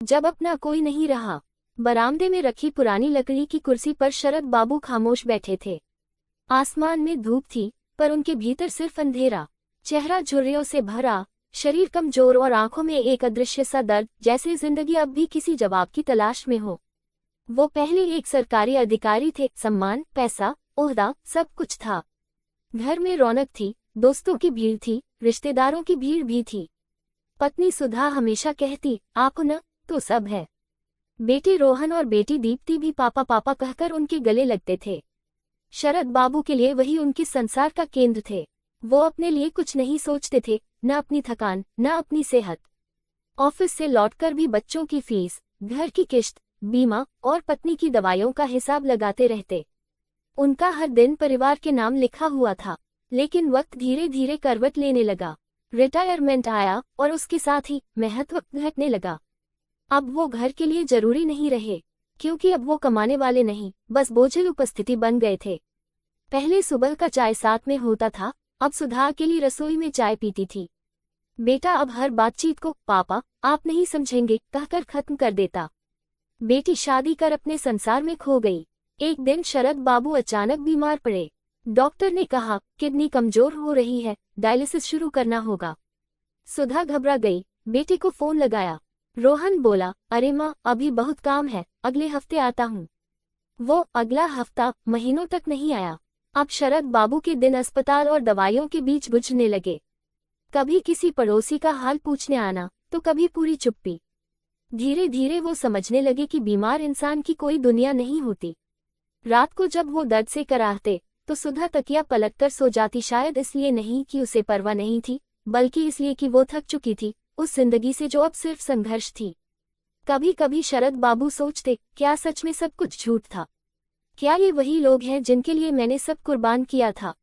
जब अपना कोई नहीं रहा, बरामदे में रखी पुरानी लकड़ी की कुर्सी पर शरद बाबू खामोश बैठे थे। आसमान में धूप थी, पर उनके भीतर सिर्फ अंधेरा। चेहरा झुर्रियों से भरा, शरीर कमजोर और आंखों में एक अदृश्य सा दर्द, जैसे जिंदगी अब भी किसी जवाब की तलाश में हो। वो पहले एक सरकारी अधिकारी थे, सम्मान, पैसा, ओहदा, सब कुछ था। घर में रौनक थी, दोस्तों की भीड़ थी, रिश्तेदारों की भीड़ भी थी। पत्नी सुधा हमेशा कहती, आप न तो सब है। बेटे रोहन और बेटी दीप्ति भी पापा पापा कहकर उनके गले लगते थे। शरद बाबू के लिए वही उनके संसार का केंद्र थे। वो अपने लिए कुछ नहीं सोचते थे, न अपनी थकान, न अपनी सेहत। ऑफिस से लौटकर भी बच्चों की फीस, घर की किश्त, बीमा और पत्नी की दवाइयों का हिसाब लगाते रहते। उनका हर दिन परिवार के नाम लिखा हुआ था। लेकिन वक्त धीरे धीरे करवट लेने लगा। रिटायरमेंट आया और उसके साथ ही महत्व घटने लगा। अब वो घर के लिए जरूरी नहीं रहे, क्योंकि अब वो कमाने वाले नहीं, बस बोझिल उपस्थिति बन गए थे। पहले सुबह का चाय साथ में होता था, अब सुधा अकेली रसोई में चाय पीती थी। बेटा अब हर बातचीत को पापा आप नहीं समझेंगे कहकर खत्म कर देता। बेटी शादी कर अपने संसार में खो गई। एक दिन शरद बाबू अचानक बीमार पड़े। डॉक्टर ने कहा किडनी कमजोर हो रही है, डायलिसिस शुरू करना होगा। सुधा घबरा गई, बेटे को फोन लगाया। रोहन बोला, अरे माँ अभी बहुत काम है, अगले हफ्ते आता हूँ। वो अगला हफ्ता महीनों तक नहीं आया। अब शरद बाबू के दिन अस्पताल और दवाइयों के बीच गुजरने लगे। कभी किसी पड़ोसी का हाल पूछने आना, तो कभी पूरी चुप्पी। धीरे धीरे वो समझने लगे कि बीमार इंसान की कोई दुनिया नहीं होती। रात को जब वो दर्द से कराहते, तो सुधा तकिया पलटकर सो जाती, शायद इसलिए नहीं कि उसे परवाह नहीं थी, बल्कि इसलिए कि वो थक चुकी थी उस जिंदगी से जो अब सिर्फ संघर्ष थी। कभी कभी शरद बाबू सोचते, क्या सच में सब कुछ झूठ था? क्या ये वही लोग हैं जिनके लिए मैंने सब कुर्बान किया था?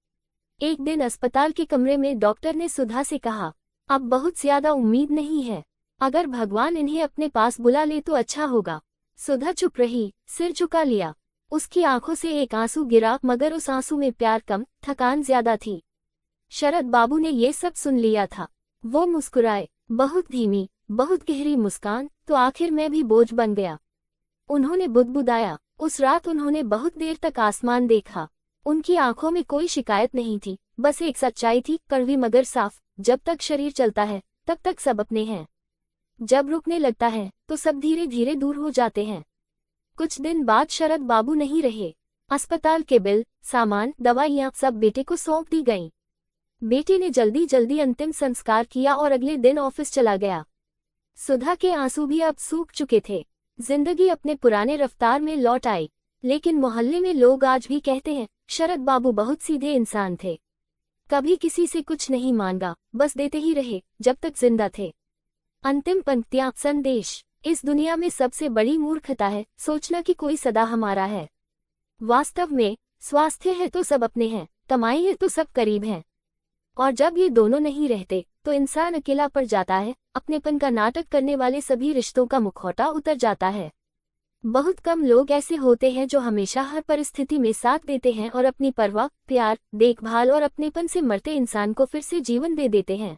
एक दिन अस्पताल के कमरे में डॉक्टर ने सुधा से कहा, अब बहुत ज्यादा उम्मीद नहीं है, अगर भगवान इन्हें अपने पास बुला ले तो अच्छा होगा। सुधा चुप रही, सिर झुका लिया। उसकी आंखों से एक आंसू गिरा, मगर उस आंसू में प्यार कम, थकान ज्यादा थी। शरद बाबू ने ये सब सुन लिया था। वो मुस्कुराए, बहुत धीमी, बहुत गहरी मुस्कान, तो आखिर मैं भी बोझ बन गया। उन्होंने बुदबुदाया। उस रात उन्होंने बहुत देर तक आसमान देखा। उनकी आंखों में कोई शिकायत नहीं थी, बस एक सच्चाई थी, कड़वी मगर साफ। जब तक शरीर चलता है तब तक सब अपने हैं। जब रुकने लगता है तो सब धीरे धीरे दूर हो जाते हैं। कुछ दिन बाद शरद बाबू नहीं रहे। अस्पताल के बिल, सामान, दवाइयां सब बेटे को सौंप दी गईं। बेटे ने जल्दी जल्दी अंतिम संस्कार किया और अगले दिन ऑफिस चला गया। सुधा के आंसू भी अब सूख चुके थे। जिंदगी अपने पुराने रफ्तार में लौट आई। लेकिन मोहल्ले में लोग आज भी कहते हैं, शरद बाबू बहुत सीधे इंसान थे, कभी किसी से कुछ नहीं मांगा, बस देते ही रहे जब तक जिंदा थे। अंतिम पंक्तियां। संदेश, इस दुनिया में सबसे बड़ी मूर्खता है सोचना कि कोई सदा हमारा है। वास्तव में स्वास्थ्य है तो सब अपने हैं, कमाई है तो सब करीब हैं। और जब ये दोनों नहीं रहते तो इंसान अकेला पड़ जाता है। अपनेपन का नाटक करने वाले सभी रिश्तों का मुखौटा उतर जाता है। बहुत कम लोग ऐसे होते हैं जो हमेशा हर परिस्थिति में साथ देते हैं और अपनी परवाह, प्यार, देखभाल और अपनेपन से मरते इंसान को फिर से जीवन दे देते हैं।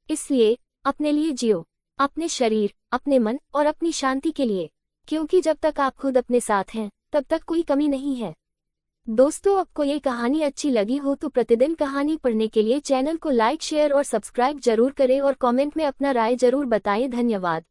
इसलिए अपने लिए जियो, अपने शरीर, अपने मन और अपनी शांति के लिए, क्योंकि जब तक आप खुद अपने साथ हैं तब तक कोई कमी नहीं है। दोस्तों, आपको ये कहानी अच्छी लगी हो तो प्रतिदिन कहानी पढ़ने के लिए चैनल को लाइक, शेयर और सब्सक्राइब जरूर करें और कमेंट में अपना राय जरूर बताएं। धन्यवाद।